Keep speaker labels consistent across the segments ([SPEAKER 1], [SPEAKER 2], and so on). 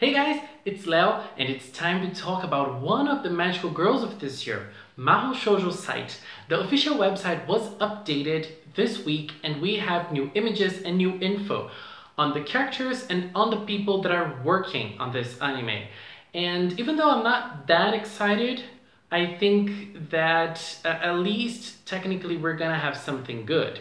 [SPEAKER 1] Hey guys, it's Leo and it's time to talk about one of the magical girls of this year, MAHOU SHOUJO site. The official website was updated this week and we have new images and new info on the characters and on the people that are working on this anime. And even though I'm not that excited, I think that at least technically we're gonna have something good.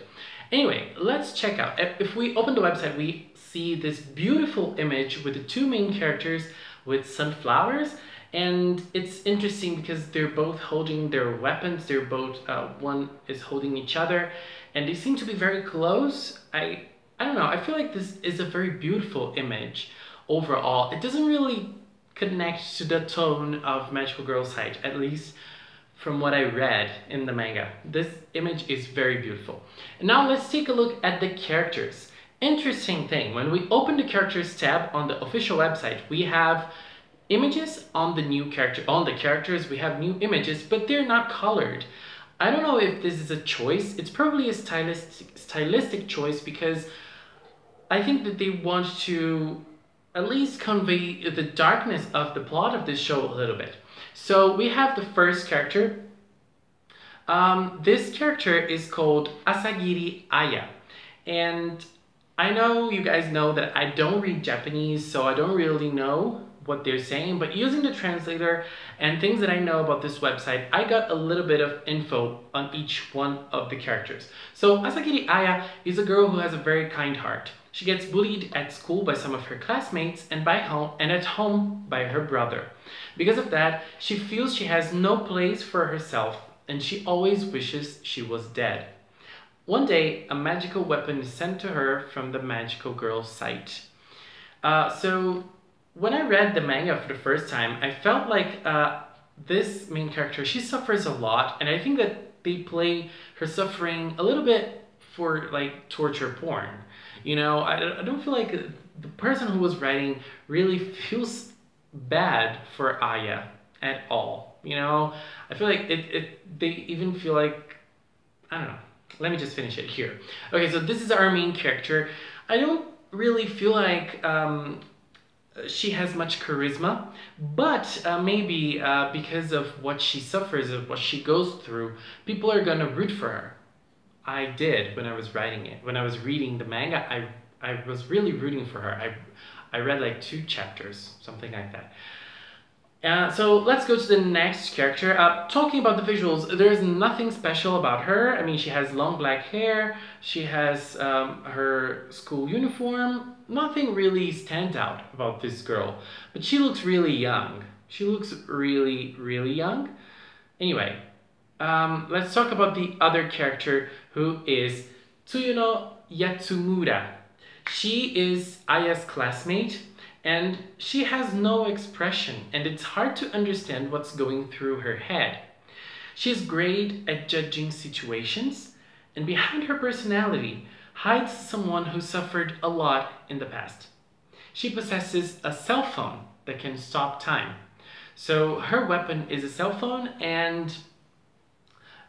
[SPEAKER 1] Anyway, let's check out. If we open the website, we see this beautiful image with the two main characters with sunflowers, and it's interesting because they're both holding their weapons. They're both one is holding each other, and they seem to be very close. I don't know. I feel like this is a very beautiful image overall. It doesn't really connect to the tone of Magical Girl site, at least from what I read in the manga. This image is very beautiful. And now let's take a look at the characters. Interesting thing, when we open the characters tab on the official website, we have images on the new character. On the characters, we have new images, but they're not colored. I don't know if this is a choice. It's probably a stylistic choice because I think that they want to at least convey the darkness of the plot of this show a little bit. So we have the first character. This character is called Asagiri Aya. And I know you guys know that I don't read Japanese, so I don't really know what they're saying, but using the translator and things that I know about this website, I got a little bit of info on each one of the characters. So Asagiri Aya is a girl who has a very kind heart. She gets bullied at school by some of her classmates and at home by her brother. Because of that, she feels she has no place for herself and she always wishes she was dead. One day, a magical weapon is sent to her from the Magical Girl site. So when I read the manga for the first time, I felt like this main character, she suffers a lot, and I think that they play her suffering a little bit for like torture porn. You know, I don't feel like the person who was writing really feels bad for Aya at all. You know, I feel like they even feel like, I don't know. Let me just finish it here. Okay, so this is our main character. I don't really feel like she has much charisma, but maybe because of what she suffers, of what she goes through, people are gonna root for her. I did when I was writing it. When I was reading the manga, I was really rooting for her. I read like 2 chapters, something like that. So let's go to the next character. Talking about the visuals, there's nothing special about her. I mean, she has long black hair, she has her school uniform. Nothing really stands out about this girl, but she looks really young. She looks really, really young. Anyway, let's talk about the other character who is Tsuyuno Yatsumura. She is Aya's classmate, and she has no expression, and it's hard to understand what's going through her head. She's great at judging situations, and behind her personality hides someone who suffered a lot in the past. She possesses a cell phone that can stop time. So her weapon is a cell phone, and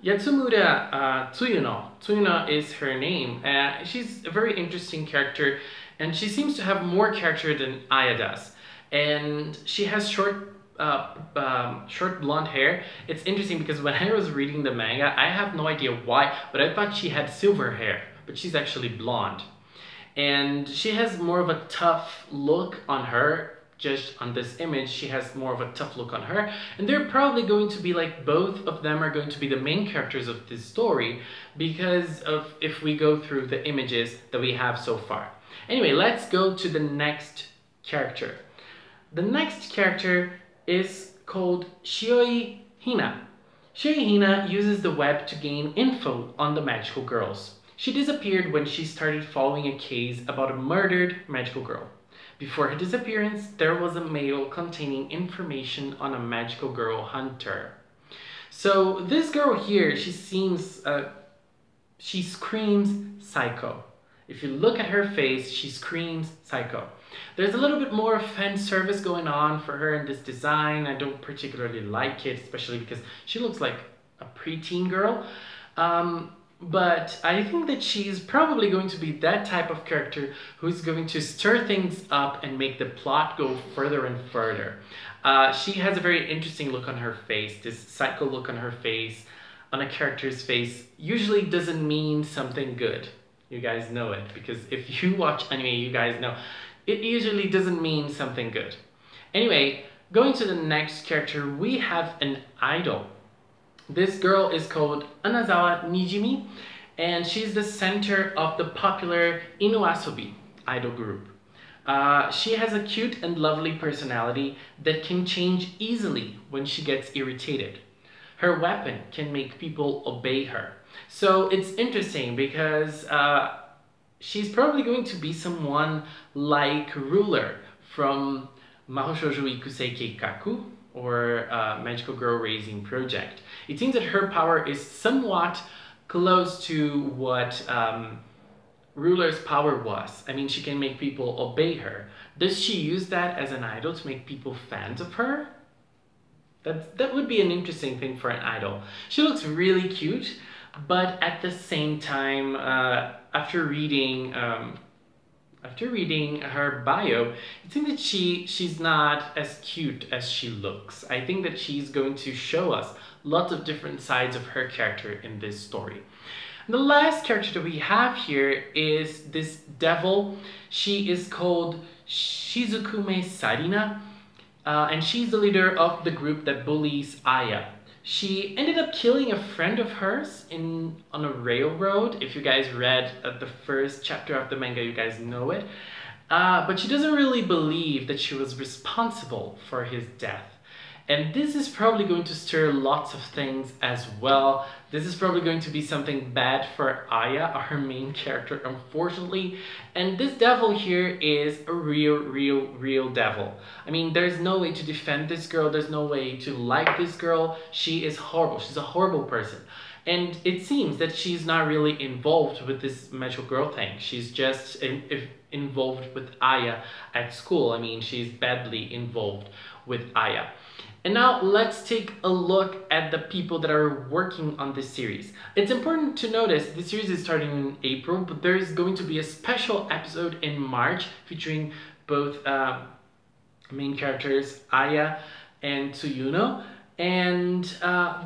[SPEAKER 1] Yatsumura Tsuyuno is her name. She's a very interesting character, and she seems to have more character than Aya does. And she has short blonde hair. It's interesting because when I was reading the manga, I have no idea why, but I thought she had silver hair, but she's actually blonde. And she has more of a tough look on her. Just on this image, she has more of a tough look on her, and they're probably going to be like, both of them are going to be the main characters of this story because of if we go through the images that we have so far. Anyway, let's go to the next character. The next character is called Chewy Pina. Chewy Pina uses the web to gain info on the magical girls. She disappeared when she started following a case about a murdered magical girl. Before her disappearance, there was a mail containing information on a magical girl hunter. So this girl here, she screams psycho. If you look at her face, she screams psycho. There's a little bit more fan service going on for her in this design. I don't particularly like it, especially because she looks like a preteen girl. But I think that she's probably going to be that type of character who's going to stir things up and make the plot go further and further. She has a very interesting look on her face. This psycho look on her face, on a character's face, usually doesn't mean something good. You guys know it, because if you watch anime, you guys know it usually doesn't mean something good. Anyway, going to the next character, we have an idol. This girl is called Anazawa Nijimi, and she's the center of the popular Inuasobi idol group. She has a cute and lovely personality that can change easily when she gets irritated. Her weapon can make people obey her. So it's interesting because she's probably going to be someone like Ruler from MAHOU SHOUJO Ikusei Keikaku, or Magical Girl Raising Project. It seems that her power is somewhat close to what Ruler's power was. I mean, she can make people obey her. Does she use that as an idol to make people fans of her? That would be an interesting thing for an idol. She looks really cute, but at the same time, after reading her bio, it seems that she's not as cute as she looks. I think that she's going to show us lots of different sides of her character in this story. And the last character that we have here is this devil. She is called Kumi Sadena, and she's the leader of the group that bullies Aya. She ended up killing a friend of hers on a railroad. If you guys read the first chapter of the manga, you guys know it. But she doesn't really believe that she was responsible for his death. And this is probably going to stir lots of things as well. This is probably going to be something bad for Aya, our main character, unfortunately. And this devil here is a real devil. I mean, there's no way to defend this girl. There's no way to like this girl. She is horrible. She's a horrible person. And it seems that she's not really involved with this magical girl thing. She's just involved with Aya at school. I mean, she's badly involved with Aya. And now let's take a look at the people that are working on this series. It's important to notice the series is starting in April, but there is going to be a special episode in March featuring both main characters, Aya and Tsuyuno. And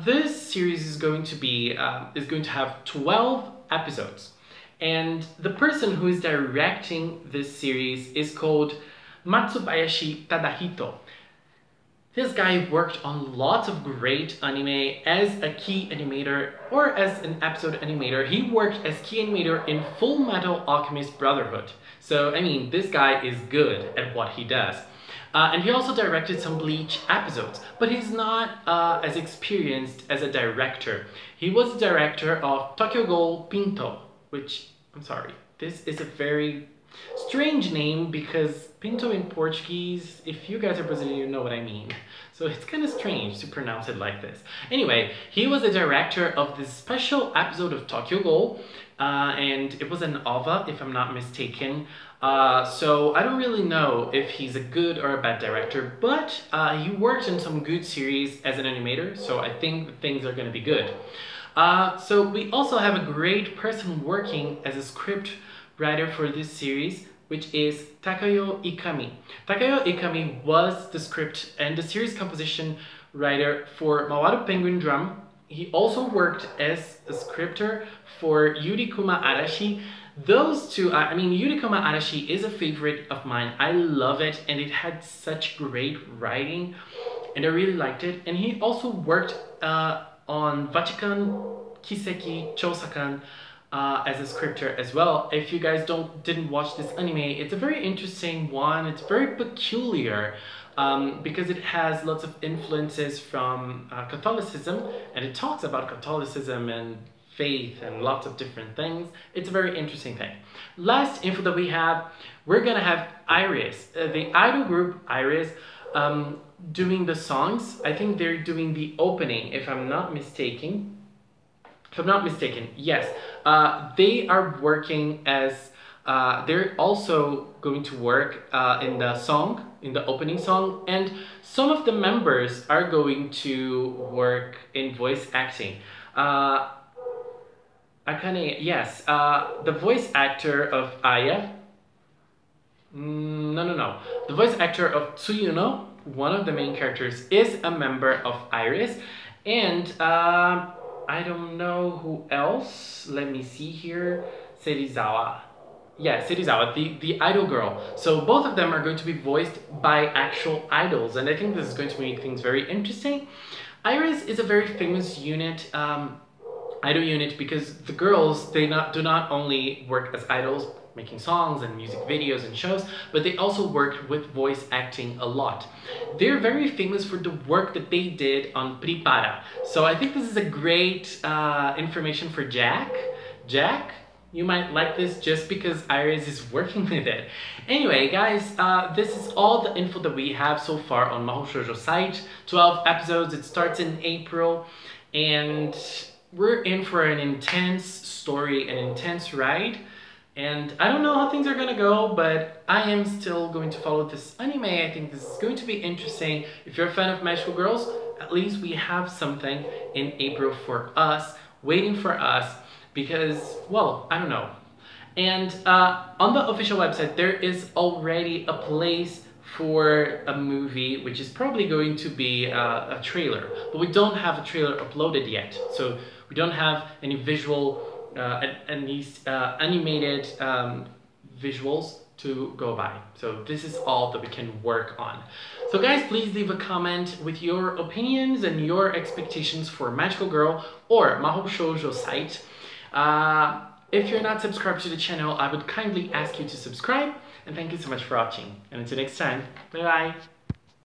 [SPEAKER 1] this series is going to have 12 episodes. And the person who is directing this series is called Matsubayashi Tadahito. This guy worked on lots of great anime as a key animator or as an episode animator. He worked as key animator in Full Metal Alchemist Brotherhood. So, I mean, this guy is good at what he does. And he also directed some Bleach episodes, but he's not as experienced as a director. He was the director of Tokyo Ghoul Pinto, which, I'm sorry, this is a very strange name because Pinto in Portuguese, if you guys are Brazilian, you know what I mean. So it's kind of strange to pronounce it like this. Anyway, he was the director of this special episode of Tokyo Ghoul, and it was an OVA, if I'm not mistaken. So I don't really know if he's a good or a bad director, but he worked in some good series as an animator, so I think things are going to be good. So we also have a great person working as a script writer for this series, which is Takayo Ikami. Takayo Ikami was the script and the series composition writer for Mawaru Penguin Drum. He also worked as a scripter for Yurikuma Arashi. Those two, I mean, Yurikuma Arashi is a favorite of mine. I love it, and it had such great writing, and I really liked it. And he also worked on Vatican Kiseki Chousakan as a scripter as well. If you guys didn't watch this anime, it's a very interesting one. It's very peculiar because it has lots of influences from Catholicism, and it talks about Catholicism and faith and lots of different things. It's a very interesting thing. Last info that we have, we're gonna have Iris, the idol group Iris, doing the songs. I think they're doing the opening, if I'm not mistaken. If I'm not mistaken, yes. They are working as, they're also going to work in the song, in the opening song, and some of the members are going to work in voice acting. Akane, yes. The voice actor of Aya. No. The voice actor of Tsuyuno, one of the main characters, is a member of Iris. And I don't know who else. Let me see here. Serizawa. Yeah, Serizawa, the idol girl. So both of them are going to be voiced by actual idols. And I think this is going to make things very interesting. Iris is a very famous unit. Idol unit because the girls do not only work as idols making songs and music videos and shows, but they also work with voice acting a lot. They're very famous for the work that they did on Prepara. So I think this is a great information for Jack. Jack, you might like this just because Iris is working with it. Anyway, guys, this is all the info that we have so far on MAHOU SHOUJO site. 12 episodes, it starts in April, and we're in for an intense story, an intense ride. And I don't know how things are gonna go, but I am still going to follow this anime. I think this is going to be interesting. If you're a fan of magical girls, at least we have something in April for us, waiting for us, because, well, I don't know. And on the official website, there is already a place for a movie, which is probably going to be a trailer, but we don't have a trailer uploaded yet. So we don't have any visual, animated visuals to go by. So this is all that we can work on. So guys, please leave a comment with your opinions and your expectations for Magical Girl or MAHOU SHOUJO site. If you're not subscribed to the channel, I would kindly ask you to subscribe, and thank you so much for watching. And until next time, bye bye!